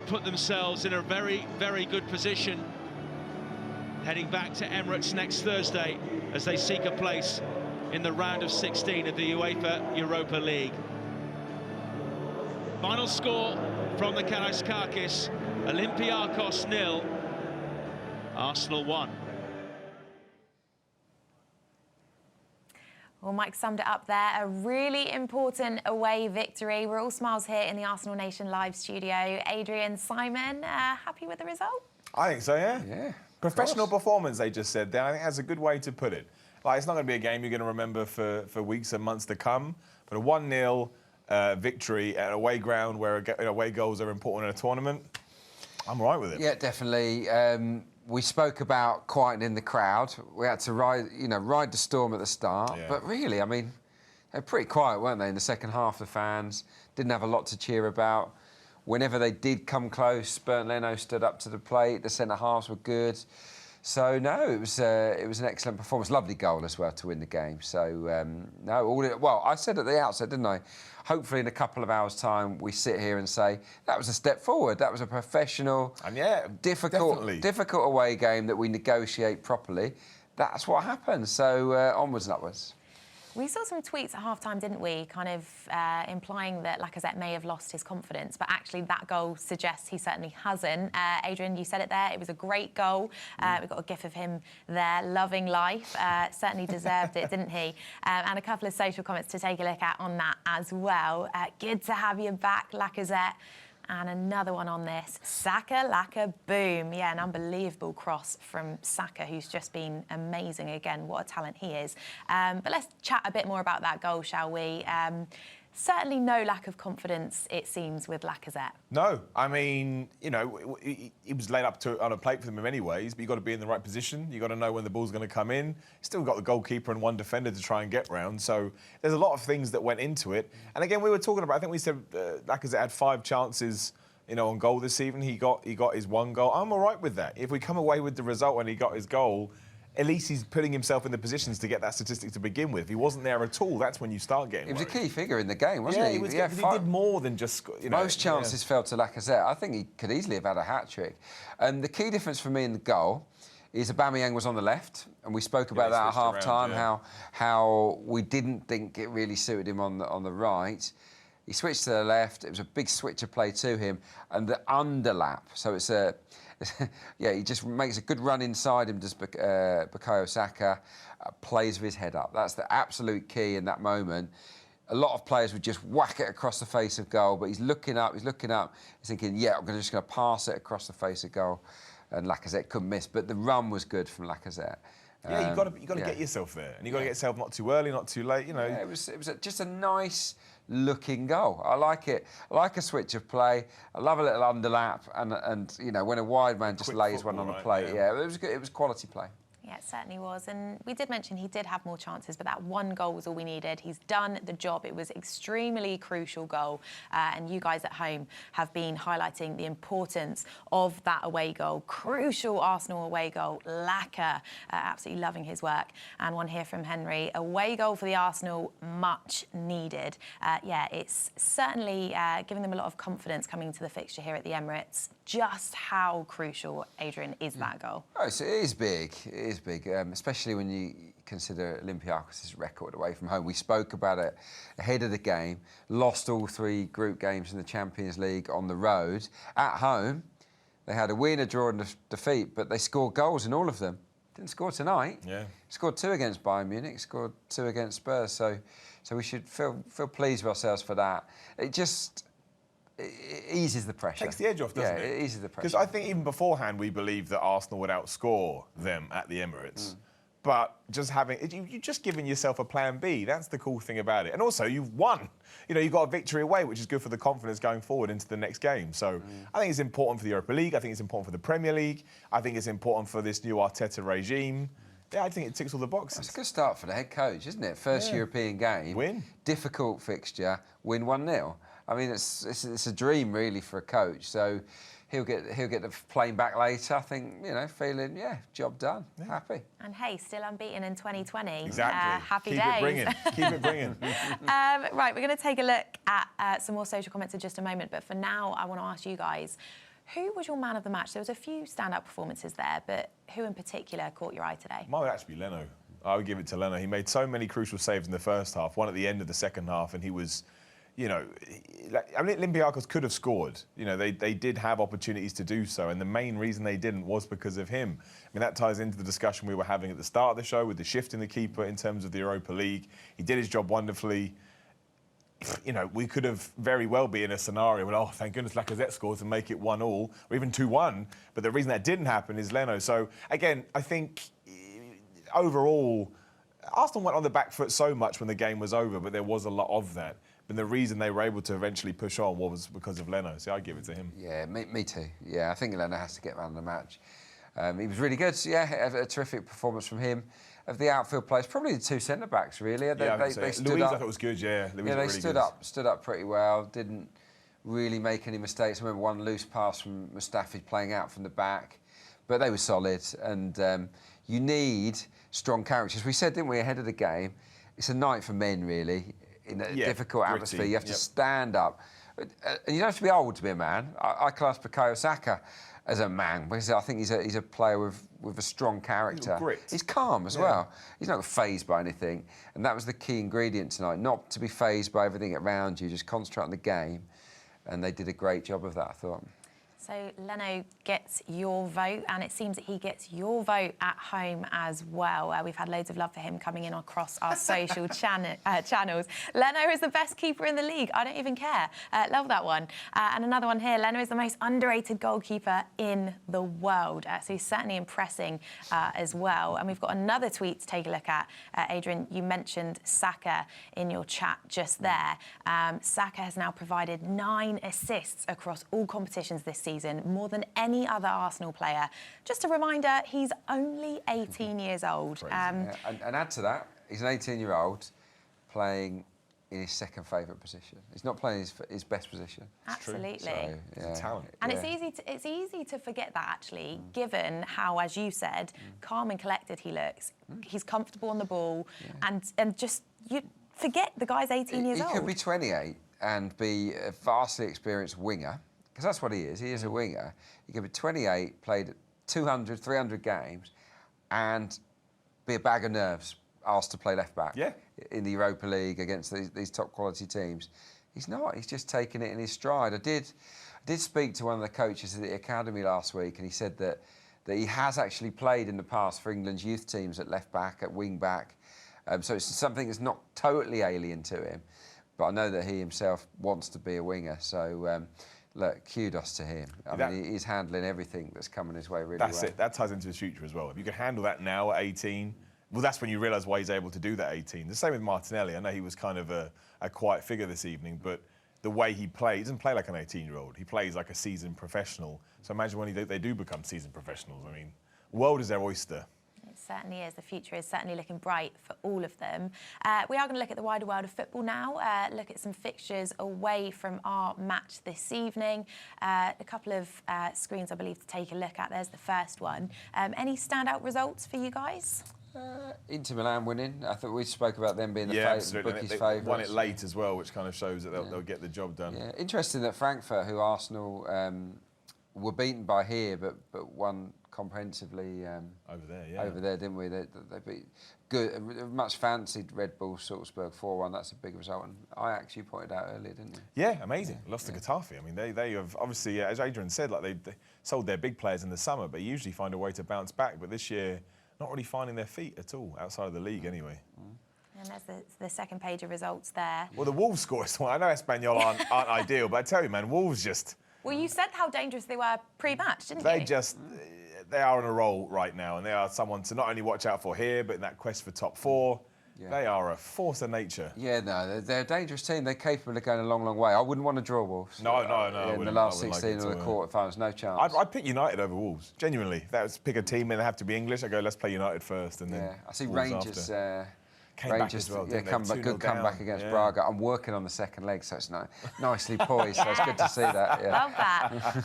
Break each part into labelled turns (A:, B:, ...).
A: put themselves in a very, very good position heading back to Emirates next Thursday as they seek a place in the round of 16 of the UEFA Europa League. Final score from the Karaiskakis: Olympiacos 0, Arsenal 1.
B: Well, Mike summed it up there. A really important away victory. We're all smiles here in the Arsenal Nation live studio. Adrian, Simon, happy with the result?
C: I think so, yeah.
D: Yeah.
C: Professional performance, they just said there. I think that's a good way to put it. Like, it's not going to be a game you're going to remember for weeks and months to come, but a 1-0 victory at an away ground where away goals are important in a tournament, I'm all right with it.
D: Yeah, definitely. We spoke about quietening the crowd. We had to ride the storm at the start.
C: Yeah.
D: But really, I mean, they were pretty quiet, weren't they? In the second half, the fans didn't have a lot to cheer about. Whenever they did come close, Bernd Leno stood up to the plate. The centre-halves were good. So, no, it was an excellent performance. Lovely goal as well to win the game. So, well, I said at the outset, didn't I? Hopefully in a couple of hours' time, we sit here and say, that was a step forward. That was a professional,
C: and yeah,
D: difficult away game that we negotiate properly. That's what happened. So, onwards and upwards.
B: We saw some tweets at half-time, didn't we, kind of implying that Lacazette may have lost his confidence, but actually that goal suggests he certainly hasn't. Adrian, you said it there, it was a great goal. We've got a gif of him there, loving life. Certainly deserved it, didn't he? And a couple of social comments to take a look at on that as well. Good to have you back, Lacazette. And another one on this, Saka, Laca, boom. Yeah, an unbelievable cross from Saka, who's just been amazing again. What a talent he is. But let's chat a bit more about that goal, shall we? Certainly no lack of confidence, it seems, with Lacazette.
C: No, I mean, you know, it was laid up on a plate for them in many ways, but you've got to be in the right position. You've got to know when the ball's going to come in. Still got the goalkeeper and one defender to try and get round. So there's a lot of things that went into it. And again, we were talking about, I think we said Lacazette had 5 chances, you know, on goal this evening. He got his 1 goal. I'm all right with that. If we come away with the result when he got his goal, at least he's putting himself in the positions to get that statistic to begin with. If he wasn't there at all, that's when you start getting worried.
D: He was a key figure in the game, wasn't he?
C: He did more than just, you know.
D: Most chances fell to Lacazette. I think he could easily have had a hat-trick. And the key difference for me in the goal is Aubameyang was on the left, and we spoke about that at half-time, how we didn't think it really suited him on the right. He switched to the left. It was a big switch of play to him, and the underlap. So it's a... yeah, he just makes a good run inside him, does Bukayo Saka, plays with his head up. That's the absolute key in that moment. A lot of players would just whack it across the face of goal, but he's looking up, he's thinking, yeah, I'm just going to pass it across the face of goal. And Lacazette couldn't miss, but the run was good from Lacazette.
C: Yeah, you've got to get yourself there, and you've got to get yourself not too early, not too late. You know,
D: yeah, it was just a nice looking goal. I like it. I like a switch of play. I love a little underlap, and you know, when a wide man just lays one on the plate. Yeah, it was good. It was quality play.
B: Yeah, it certainly was. And we did mention he did have more chances, but that 1 goal was all we needed. He's done the job. It was extremely crucial goal. And you guys at home have been highlighting the importance of that away goal. Crucial Arsenal away goal. Laca, absolutely loving his work. And one here from Henry. Away goal for the Arsenal, much needed. Yeah, it's certainly giving them a lot of confidence coming into the fixture here at the Emirates. Just how crucial, Adrian, is that goal?
D: Oh, so it is big. It is big, especially when you consider Olympiacos' record away from home. We spoke about it ahead of the game. Lost all 3 group games in the Champions League on the road. At home, they had a win, a draw and a defeat, but they scored goals in all of them. Didn't score tonight.
C: Yeah.
D: Scored 2 against Bayern Munich, scored 2 against Spurs. So we should feel pleased with ourselves for that. It eases the pressure.
C: Takes the edge off, doesn't
D: it? Yeah, it eases the pressure.
C: Because I think even beforehand we believed that Arsenal would outscore them at the Emirates. But just you're just giving yourself a plan B. That's the cool thing about it. And also, you've won. You know, you've got a victory away, which is good for the confidence going forward into the next game. So I think it's important for the Europa League. I think it's important for the Premier League. I think it's important for this new Arteta regime. Yeah, I think it ticks all the boxes.
D: It's a good start for the head coach, isn't it? First European game.
C: Win.
D: Difficult fixture. Win 1-0. I mean, it's a dream, really, for a coach. So he'll get the plane back later, I think, you know, feeling, job done, happy.
B: And hey, still unbeaten in 2020.
C: Exactly.
B: Happy
C: Keep
B: days.
C: it bringing. Keep it bringing.
B: Right, we're going to take a look at some more social comments in just a moment. But for now, I want to ask you guys, Who was your man of the match? There was a few standout performances there, but who in particular caught your eye today?
C: Mine would actually be Leno. I would give it to Leno. He made so many crucial saves in the first half, one at the end of the second half, and he was, you know, Olympiacos could have scored. You know, they did have opportunities to do so, and the main reason they didn't was because of him. I mean, that ties into the discussion we were having at the start of the show with the shift in the keeper in terms of the Europa League. He did his job wonderfully. You know, we could have very well be in a scenario where, oh, thank goodness Lacazette scores and make it 1-1 or even 2-1. But the reason that didn't happen is Leno. So, again, I think overall, Arsenal went on the back foot so much when the game was over, but there was a lot of that. And the reason they were able to eventually push on was because of Leno. So I'd give it to him.
D: Yeah, me too. Yeah, I think Leno has to get man of the match. He was really good. So, yeah, a terrific performance from him. Of the outfield players, probably the two centre-backs, really. They stood
C: Louise,
D: up.
C: I thought was good, yeah. Louise
D: Yeah, they
C: really
D: stood up pretty well. Didn't really make any mistakes. I remember one loose pass from Mustafi playing out from the back. But they were solid. And you need strong characters. We said, didn't we, ahead of the game, it's a night for men, really, in a difficult atmosphere. You have to stand up. And you don't have to be old to be a man. I class Bukayo Saka as a man, because I think he's a player with a strong character. He's calm as well. He's not fazed by anything, and that was the key ingredient tonight. Not to be fazed by everything around you, just concentrate on the game, and they did a great job of that, I thought.
B: So Leno gets your vote, and it seems that he gets your vote at home as well. We've had loads of love for him coming in across our social channels. Leno is the best keeper in the league. I don't even care. Love that one. And another one here. Leno is the most underrated goalkeeper in the world. So he's certainly impressing as well. And we've got another tweet to take a look at. Adrian, you mentioned Saka in your chat just there. Saka has now provided 9 assists across all competitions this season, more than any other Arsenal player. Just a reminder, he's only 18 years old.
D: And add to that, he's an 18-year-old playing in his second favourite position. He's not playing his best position.
B: Absolutely.
D: So, yeah.
C: It's a talent.
B: And it's easy to forget that, actually, given how, as you said, calm and collected he looks. He's comfortable on the ball, and just, you forget the guy's 18 years old.
D: He could be 28 and be a vastly experienced winger, because that's what he is. He is a winger. He could be 28, played 200, 300 games, and be a bag of nerves, asked to play left-back in the Europa League against these top-quality teams. He's not. He's just taking it in his stride. I did speak to one of the coaches at the academy last week, and he said that he has actually played in the past for England's youth teams at left-back, at wing-back. So it's something that's not totally alien to him. But I know that he himself wants to be a winger. So... look, kudos to him. I mean, he's handling everything that's coming his way really well.
C: That's it. That ties into his future as well. If you can handle that now at 18, well, that's when you realise why he's able to do that at 18. The same with Martinelli. I know he was kind of a quiet figure this evening, but the way he plays, he doesn't play like an 18-year-old. He plays like a seasoned professional. So imagine when they do become seasoned professionals. I mean, the world is their oyster.
B: It certainly is. The future is certainly looking bright for all of them. We are going to look at the wider world of football now, look at some fixtures away from our match this evening. A couple of screens, I believe, to take a look at. There's the first one. Any standout results for you guys?
D: Inter Milan winning. I thought we spoke about them being the bookies' favourites.
C: Won it late as well, which kind of shows that they'll get the job done.
D: Yeah, interesting that Frankfurt, who Arsenal were beaten by here, but won comprehensively over there, didn't we? They beat good, much fancied Red Bull Salzburg 4-1. That's a big result, and I actually pointed out earlier, didn't we?
C: Yeah, amazing. Lost to Getafe. I mean, they have obviously, as Adrian said, like they sold their big players in the summer, but usually find a way to bounce back. But this year, not really finding their feet at all outside of the league, anyway.
B: And there's the second page of results there.
C: Well, the Wolves score. I know Espanyol aren't ideal, but I tell you, man, Wolves just.
B: Well, you said how dangerous they were pre-match, didn't you?
C: They are on a roll right now, and they are someone to not only watch out for here, but in that quest for top 4. Yeah. They are a force of nature.
D: Yeah, no, they're a dangerous team. They're capable of going a long, long way. I wouldn't want to draw Wolves.
C: No.
D: In the last 16 of the quarterfinals, no chance.
C: I'd pick United over Wolves, genuinely. If that was pick a team and they have to be English, I go, let's play United first, and then.
D: Yeah, I see
C: Wolves
D: Rangers.
C: Came back as well,
D: good comeback against Braga. I'm working on the second leg, so it's nicely poised. So it's good to see that. Yeah.
B: Love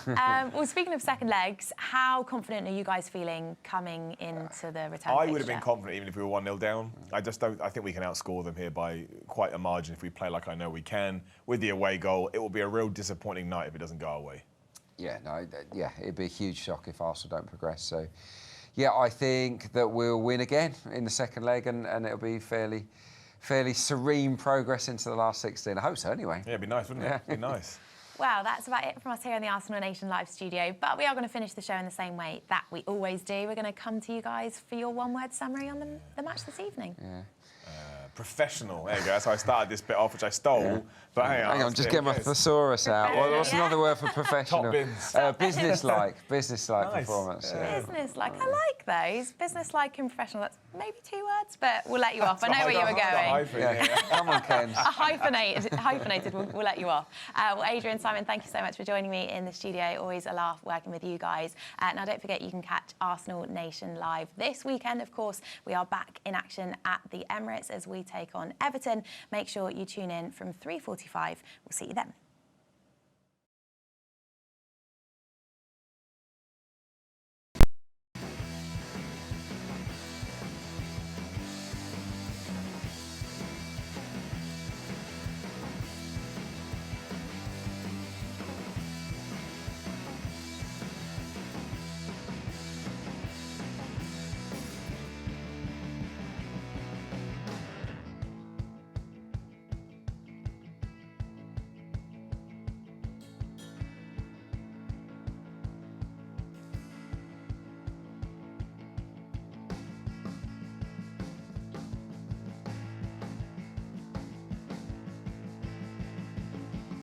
B: that. Well, speaking of second legs, how confident are you guys feeling coming into the return?
C: I would have been confident even if we were 1-0 down. I just don't. I think we can outscore them here by quite a margin if we play like I know we can. With the away goal, it will be a real disappointing night if it doesn't go our way.
D: Yeah, no, yeah, it'd be a huge shock if Arsenal don't progress. So, yeah, I think that we'll win again in the second leg, and it'll be fairly serene progress into the last 16. I hope so, anyway.
C: Yeah, it'd be nice, wouldn't it? It'd be nice.
B: Well, that's about it from us here in the Arsenal Nation Live studio. But we are going to finish the show in the same way that we always do. We're going to come to you guys for your one-word summary on the match this evening.
D: Yeah.
C: Professional. There you go. That's how I started this bit off, which I stole. Yeah. But hang on,
D: just get my thesaurus out. What's another word for professional?
C: Top bins.
D: Business-like nice.
B: Performance. Yeah. Business-like. I like those. Business-like and professional. That's maybe 2 words, but we'll let you off. I know where you were going.
D: Come on, Ken.
B: Hyphenated. We'll let you off. Well, Adrian, Simon, thank you so much for joining me in the studio. Always a laugh working with you guys. Now, don't forget you can catch Arsenal Nation Live this weekend. Of course, we are back in action at the Emirates as we take on Everton. Make sure you tune in from 3:45. We'll see you then.